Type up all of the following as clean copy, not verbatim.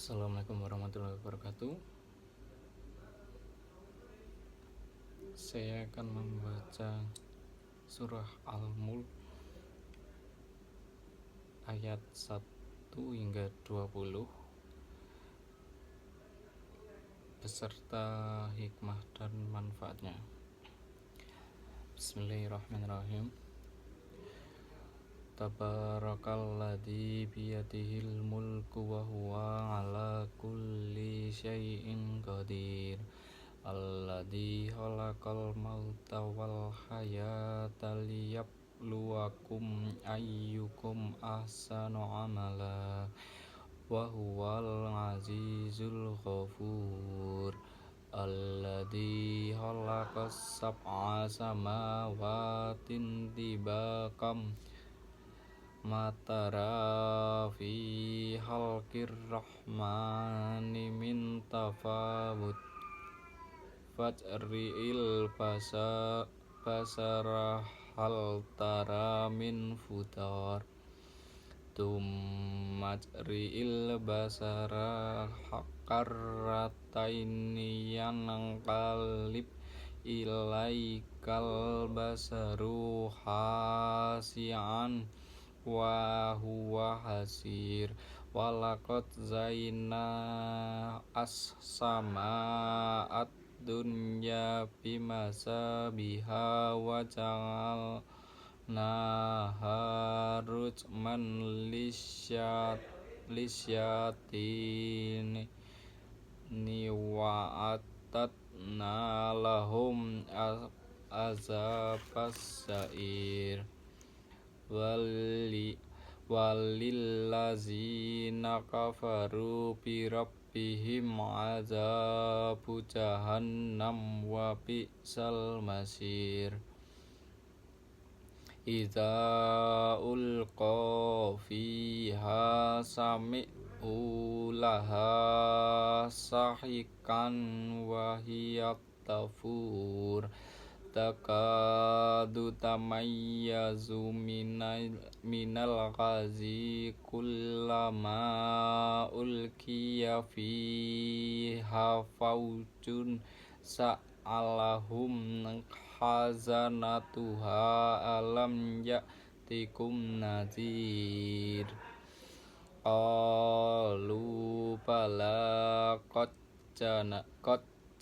Assalamualaikum warahmatullahi wabarakatuh. Saya akan membaca surah Al-Mulk ayat 1 hingga 20 beserta hikmah dan manfaatnya. Bismillahirrahmanirrahim. Tabarakalladzi biyadihil mulku wa huwa ala kulli syai'in qadir. Alladzi khalaqal mauta wal hayata liyabluwakum ayyukum ahsanu amala wa huwal azizul ghafur. Alladzi khalaqas sab'a samawatin tibaqan matara fi khalqir rahmani min tafawut fajri'il basara hal tara min futar tumajri'il basara karrataini yanqalib ilaikal basaru hasi'an wa huwa hasir. Walaqad zayyana as-sama'at dunya bimasabiha wa ja'alnaha rujman lisyayatin wa atatna lahum azabas sa'ir. Walillazina kafaru birabbihim azabu jahannam wa bi'sal masir. Idza ulqa fiha sami'u laha sahikan wa hiya tafur takadu tamayyazu minal ghazi kullama ulqiya fiha fawjun sa'alahum khazanatuha alam ya'tikum nadhir. Qalu bala qad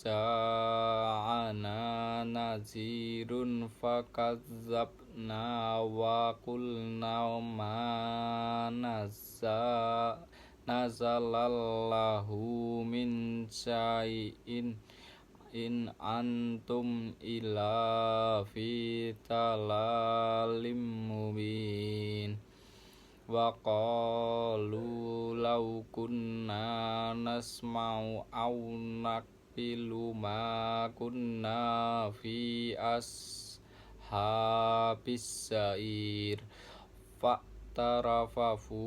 ja'ana nazirun fakadzabna wa qulna ma nazalallahu min syai'in in antum illa fi talalim mubin. Wa qalu law kunna nasma'u aw naqbilu ma kunna fi ashabis sa'ir fa'tarafu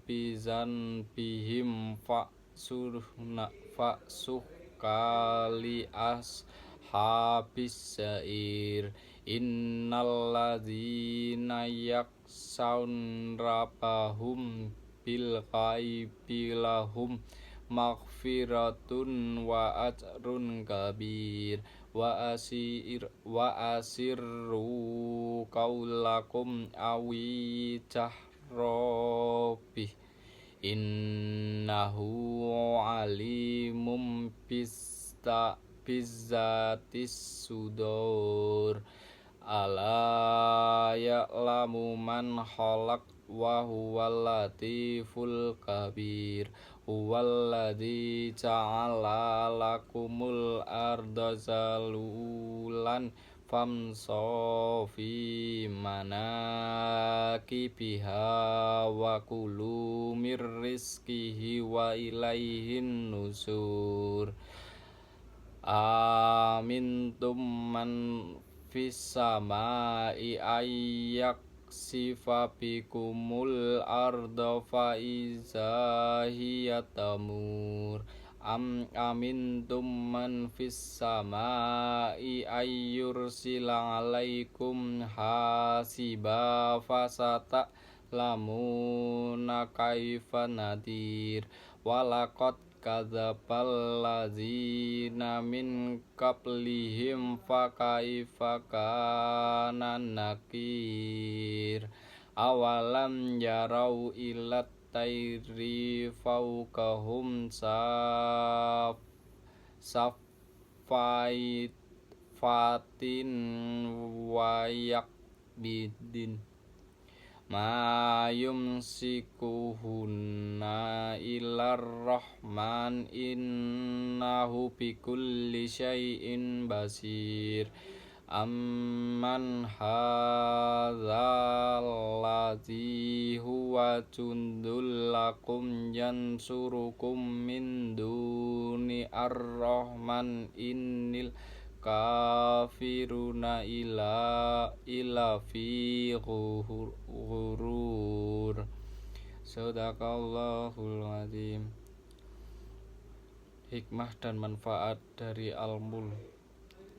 bizanbihim fa'suhkali ashabis sa'ir. Innal ladzina yaksaun rabbahum bil ghaibi lahum maghfiratun wa ajrun kabir. Wa asirru qaulakum awi jahrobi innahu alimum bizzatis sudur. Ala ya'lamu man khalaq wa huwal latiful kabir. Huwallazi ja'ala lakumul arda zalulan famshaw fi manakibiha wa kulu mir rizqihi wa ilaihin nusur. Amintum man fis samai ayyaksifa bikumul arda fa iza hiya tamur. Amintum man fis samai ayyursila alaikum hasiba fasata lamuna kaifa nadir. walaqad kadzdzabal ladzina min qablihim fakaifa kana nakir awalam yarau ilat tayri fawqahum fatin wayak bidin ma yumsikuhunna ilar rahman innahu bikulli syai'in basir amman hadzal ladzi huwa jundul lakum yansurukum min duni ar-rahman innil kafiruna ila fi ghurur. Sadaqallahul azim. Hikmah dan manfaat dari Al-Mulk.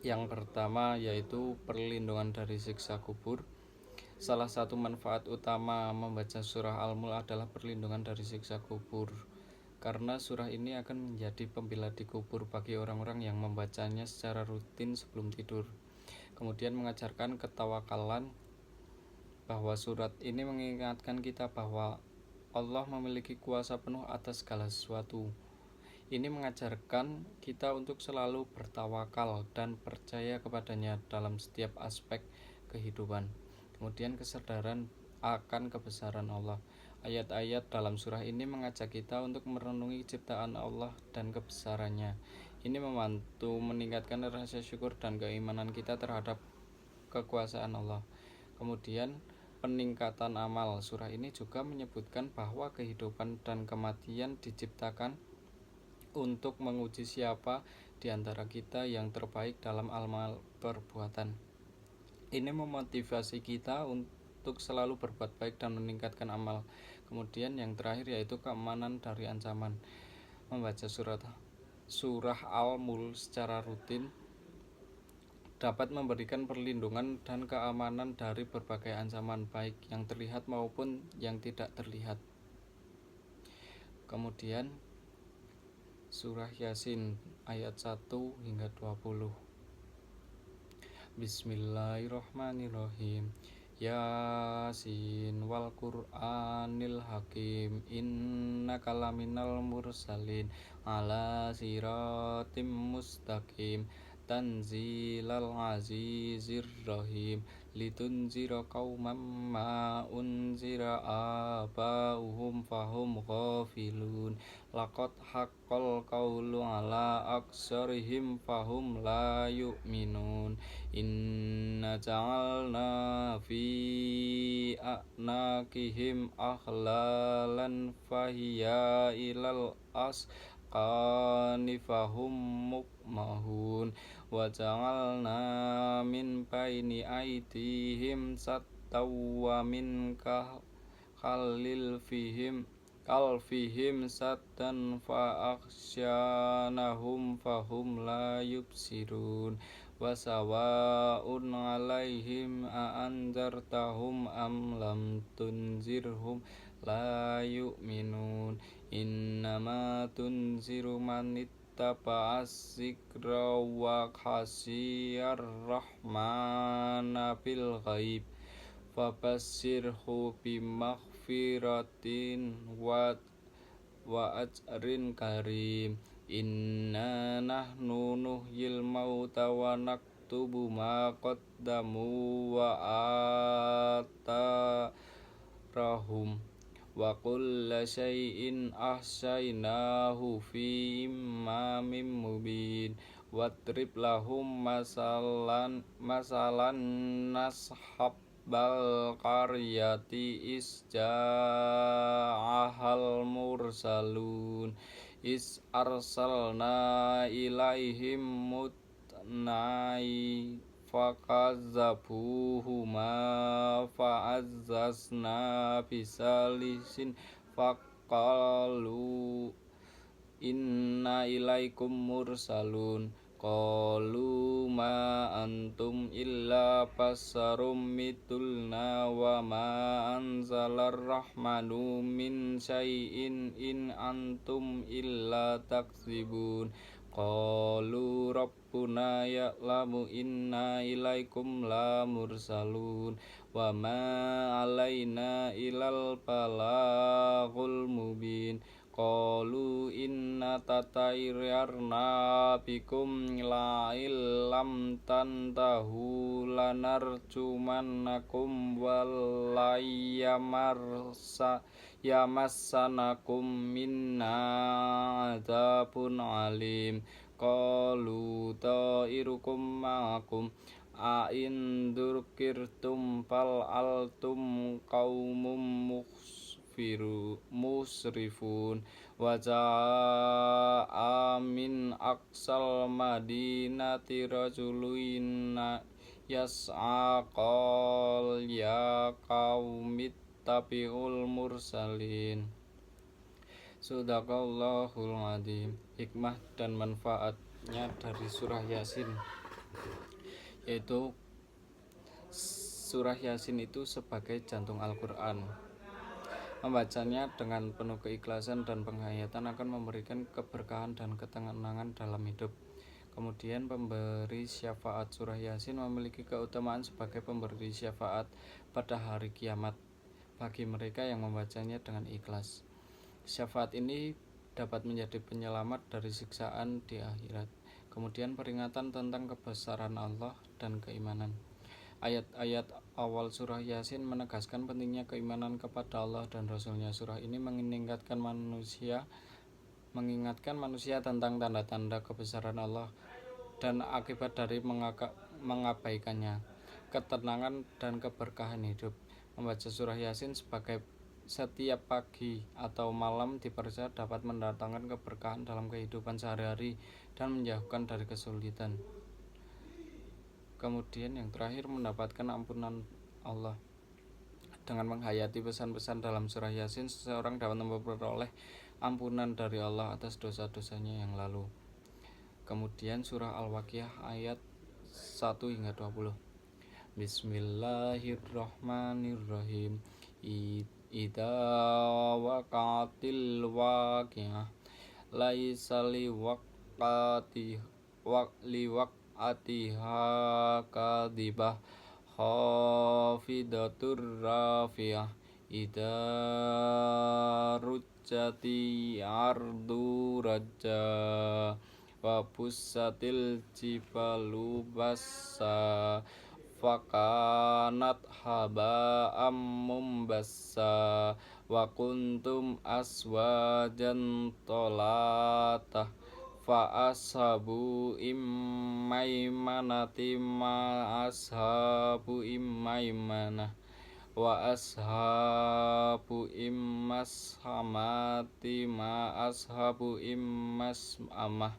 Yang pertama yaitu perlindungan dari siksa kubur. Salah satu manfaat utama membaca surah Al-Mulk adalah perlindungan dari siksa kubur, karena surah ini akan menjadi pembela di kubur bagi orang-orang yang membacanya secara rutin sebelum tidur. Kemudian mengajarkan ketawakalan, bahwa surat ini mengingatkan kita bahwa Allah memiliki kuasa penuh atas segala sesuatu. Ini mengajarkan kita untuk selalu bertawakal dan percaya kepadanya dalam setiap aspek kehidupan. Kemudian kesadaran akan kebesaran Allah. Ayat-ayat dalam surah ini mengajak kita untuk merenungi ciptaan Allah dan kebesarannya. Ini membantu meningkatkan rasa syukur dan keimanan kita terhadap kekuasaan Allah. Kemudian peningkatan amal. Surah ini juga menyebutkan bahwa kehidupan dan kematian diciptakan untuk menguji siapa di antara kita yang terbaik dalam amal perbuatan. Ini memotivasi kita untuk selalu berbuat baik dan meningkatkan amal. Kemudian yang terakhir yaitu keamanan dari ancaman. Membaca surah Al-Mulk secara rutin dapat memberikan perlindungan dan keamanan dari berbagai ancaman, baik yang terlihat maupun yang tidak terlihat. Kemudian surah Yasin ayat 1 hingga 20. Bismillahirrahmanirrahim. Yasin wal Qur'anil Hakim innaka laminal mursalin ala siratim mustaqim tanzilal azizir rahim litunzira qauman ma unzira abauhum fahum ghafilun laqad haqqal qawlu ala aksarihim fahum la yu'minun inna ja'alna fi a'naqihim aghlalan fahiya ilal asqani fahum muqmahun wa ja'alna min baini aydihim sattaw wa min kalfihim sattan fa akhsyanahum fahum la yubsirun wa sawa'un 'alaihim a anzartahum am lam tunzirhum la yu'minun innama tunziru man ittaba'as zikra wa khasiyar rahmana bil ghaib fabassirhu bimaghfiratin wa ajrin karim inna nahnu nuhyil mauta wa naktubu ma qaddamu wa atharahum wa kulla syai'in ahsaynahu fi imamin mubin wadrib lahum masalan nashabbal qaryati isja'ahal mursalun is arsalna ilaihim mutnai fakazzabuhuma fa'azzazna bisalisin faqalu inna ilaikum mursalun Qalu ma antum illa basarum mitulna wa ma anzalar rahmanu min syai'in in antum illa takzibun. Qalu rabbuna ya'lamu inna ilaikum la mursalun wa ma alaina ilal balagul mubin. Qalu inna tatayyarna bikum la illam tantahu lanarjumannakum yamassanakum minna adzabun alim. Qalu ta'irukum ma'akum a in dzukirtum fal altum qaumum musrifun wa ja'a min aqsal madinati rajulun yas'a qal ya qaumit tabi'ul mursalin. Sadaqallahul adzim. Hikmah dan manfaatnya dari surah Yasin, yaitu surah Yasin itu sebagai jantung Al-Quran. Membacanya dengan penuh keikhlasan dan penghayatan akan memberikan keberkahan dan ketenangan dalam hidup. Kemudian pemberi syafaat surah Yasin memiliki keutamaan sebagai pemberi syafaat pada hari kiamat bagi mereka yang membacanya dengan ikhlas. Syafaat ini dapat menjadi penyelamat dari siksaan di akhirat. Kemudian peringatan tentang kebesaran Allah dan keimanan. Ayat-ayat awal surah Yasin menegaskan pentingnya keimanan kepada Allah dan Rasul-Nya. Surah ini mengingatkan manusia tentang tanda-tanda kebesaran Allah dan akibat dari mengabaikannya, ketenangan dan keberkahan hidup. Membaca surah Yasin sebagai setiap pagi atau malam dipercaya dapat mendatangkan keberkahan dalam kehidupan sehari-hari dan menjauhkan dari kesulitan. Kemudian yang terakhir, mendapatkan ampunan Allah. Dengan menghayati pesan-pesan dalam surah Yasin, seseorang dapat memperoleh ampunan dari Allah atas dosa-dosanya yang lalu. Kemudian surah Al-Waqiah ayat 1 hingga 20. Bismillahirrahmanirrahim. Idza waqatil waqiah laisa liwaqatiha kadibah khafidatur rafi'ah idza rujjati ardu rajja wa bussatil jibalu bassa fakanat haba'am mumbassa wa kuntum aswajan tolatah fa ashabu immaimanati ma ashabu immaimanah wa ashabu immashamati ma ashabu immashamah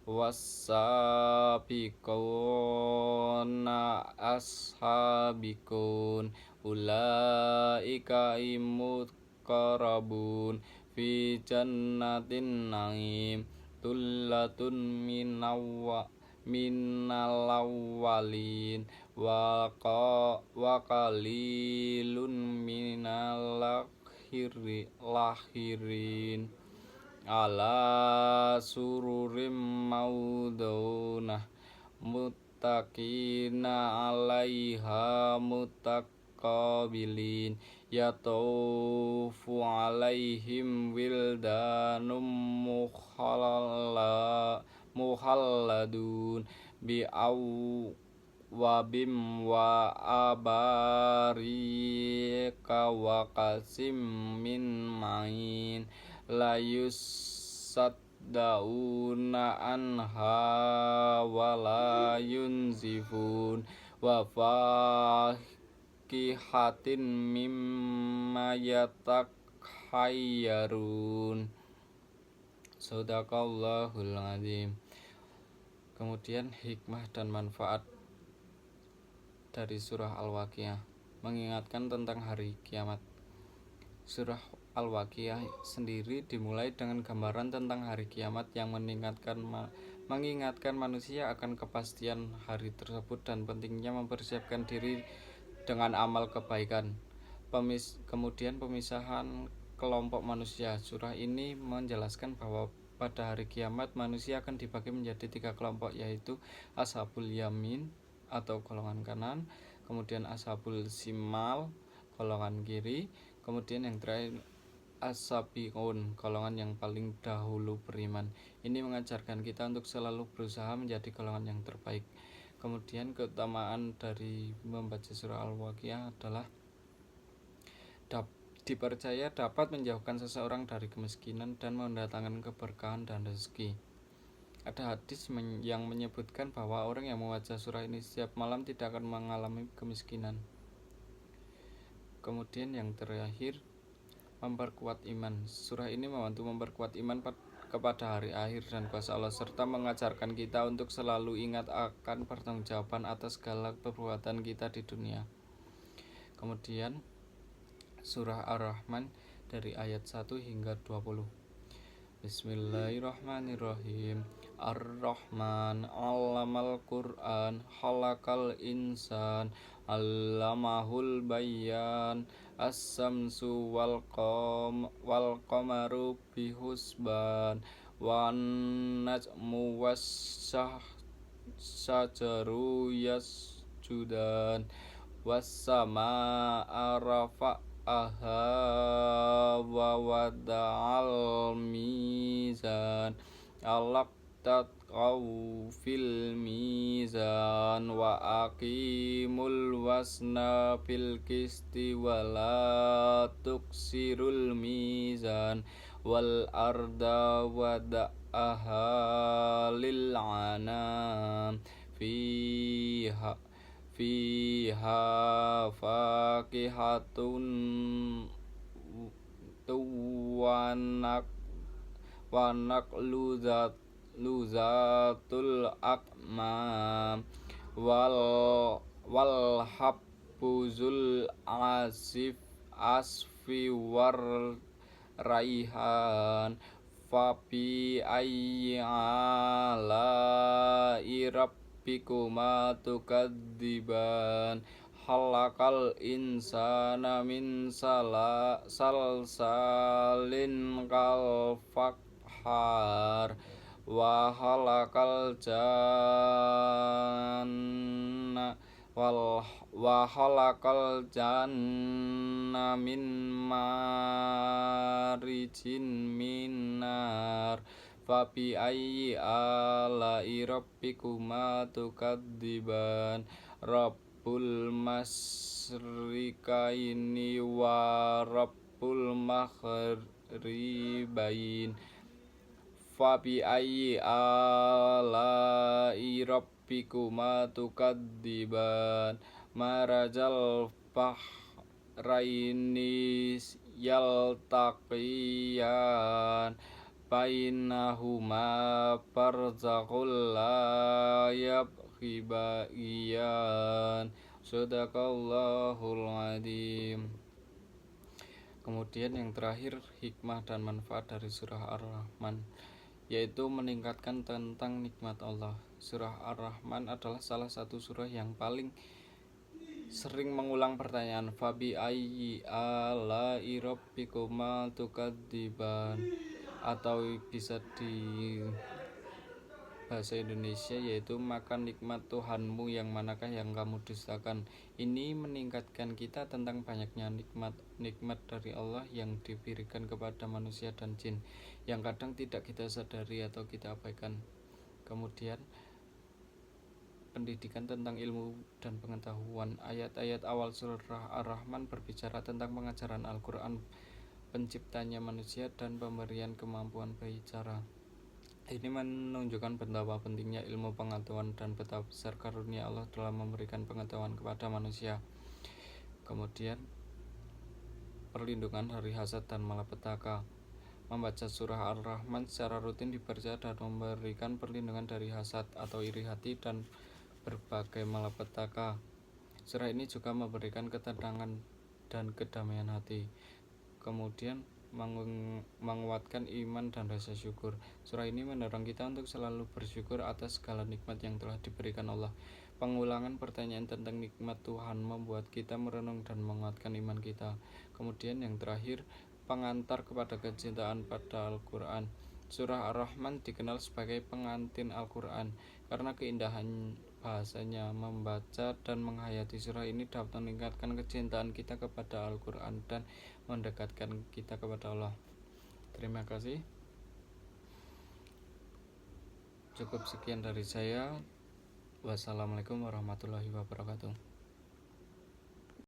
wassabiquna ashabikun ulaika imuqarrabun fi jannatin na'im tullatun minal awwalin wa qalilun minal lakhirin ala sururim maudunah muttaqina alaiha muttaqabilin yatufu alaihim wildanum mukhalladun bi'awwabim wa abarika wa qasim min ma'in la yusaddauna anha wa la yunzifun wa fakihatin mimma yatakhayyarun. Sadaqallahul adzim. Kemudian hikmah dan manfaat dari surah Al-Waqiah, mengingatkan tentang hari kiamat. Surah Al-Waqiah sendiri dimulai dengan gambaran tentang hari kiamat yang mengingatkan mengingatkan manusia akan kepastian hari tersebut dan pentingnya mempersiapkan diri dengan amal kebaikan. Kemudian pemisahan kelompok manusia. Surah ini menjelaskan bahwa pada hari kiamat manusia akan dibagi menjadi 3 kelompok, yaitu ashabul yamin atau golongan kanan, kemudian ashabul simal golongan kiri, kemudian yang terakhir as-sabiqun, golongan yang paling dahulu beriman. Ini mengajarkan kita untuk selalu berusaha menjadi golongan yang terbaik. Kemudian keutamaan dari membaca surah Al-Waqiah adalah dipercaya dapat menjauhkan seseorang dari kemiskinan dan mendatangkan keberkahan dan rezeki. Ada hadis yang menyebutkan bahwa orang yang membaca surah ini setiap malam tidak akan mengalami kemiskinan. Kemudian yang terakhir, memperkuat iman. Surah ini membantu memperkuat iman kepada hari akhir dan kuasa Allah, serta mengajarkan kita untuk selalu ingat akan pertanggungjawaban atas segala perbuatan kita di dunia. Kemudian surah Ar-Rahman dari ayat 1 hingga 20. Bismillahirrahmanirrahim. Ar-Rahman 'allamal Qur'an, khalaqal insan, 'allamahul bayan. As-samsu wal qamaru bihusban, wan najmu was-syajaru yasjudan, was-samaa'a rafa'aha wa wada'al mizan, alaq tatqaw fil mizan, wa aqimul wasna bil qisti wa la tuksirul mizan, wal arda wada'aha lil anam, fiha fakihatun wanak luzatul akmam, wal habbuzul asfi war raihan, fabi ayyi ala'i rabbikuma tukadziban, khalaqal insana min salsalin kal fakhar, wa khalaqal janna min marijin minar, fabi ayyi ala'i rabbikuma tukadziban, Rabbul masyriqaini wa Rabbul maghribain, fabi ayyi ala'i rabbikuma tukadziban, marajal bahraini yaltaqiyan, bainahuma barzakhul la yabghiyan. Shadaqallahul adzim. Kemudian yang terakhir, hikmah dan manfaat dari surah Ar-Rahman, yaitu meningkatkan tentang nikmat Allah. Surah Ar-Rahman adalah salah satu surah yang paling sering mengulang pertanyaan fabi ayyi ala'i rabbikuma tukadziban, atau bisa di bahasa Indonesia yaitu makan nikmat Tuhanmu yang manakah yang kamu dustakan. Ini meningkatkan kita tentang banyaknya nikmat dari Allah yang diberikan kepada manusia dan jin yang kadang tidak kita sadari atau kita abaikan. Kemudian pendidikan tentang ilmu dan pengetahuan. Ayat-ayat awal surah Ar-Rahman berbicara tentang pengajaran Al-Quran, penciptanya manusia, dan pemberian kemampuan berbicara. Ini menunjukkan betapa pentingnya ilmu pengetahuan dan betapa besar karunia Allah dalam memberikan pengetahuan kepada manusia. Kemudian perlindungan dari hasad dan malapetaka. Membaca surah Ar-Rahman secara rutin dipercaya dan memberikan perlindungan dari hasad atau iri hati dan berbagai malapetaka. Surah ini juga memberikan ketenangan dan kedamaian hati. Kemudian menguatkan iman dan rasa syukur. Surah ini mendorong kita untuk selalu bersyukur atas segala nikmat yang telah diberikan Allah. Pengulangan pertanyaan tentang nikmat Tuhan membuat kita merenung dan menguatkan iman kita. Kemudian yang terakhir, pengantar kepada kecintaan pada Al-Quran. Surah Ar-Rahman dikenal sebagai pengantin Al-Quran karena keindahan bahasanya. Membaca dan menghayati surah ini dapat meningkatkan kecintaan kita kepada Al-Quran dan mendekatkan kita kepada Allah. Terima kasih. Cukup sekian dari saya. Wassalamualaikum warahmatullahi wabarakatuh.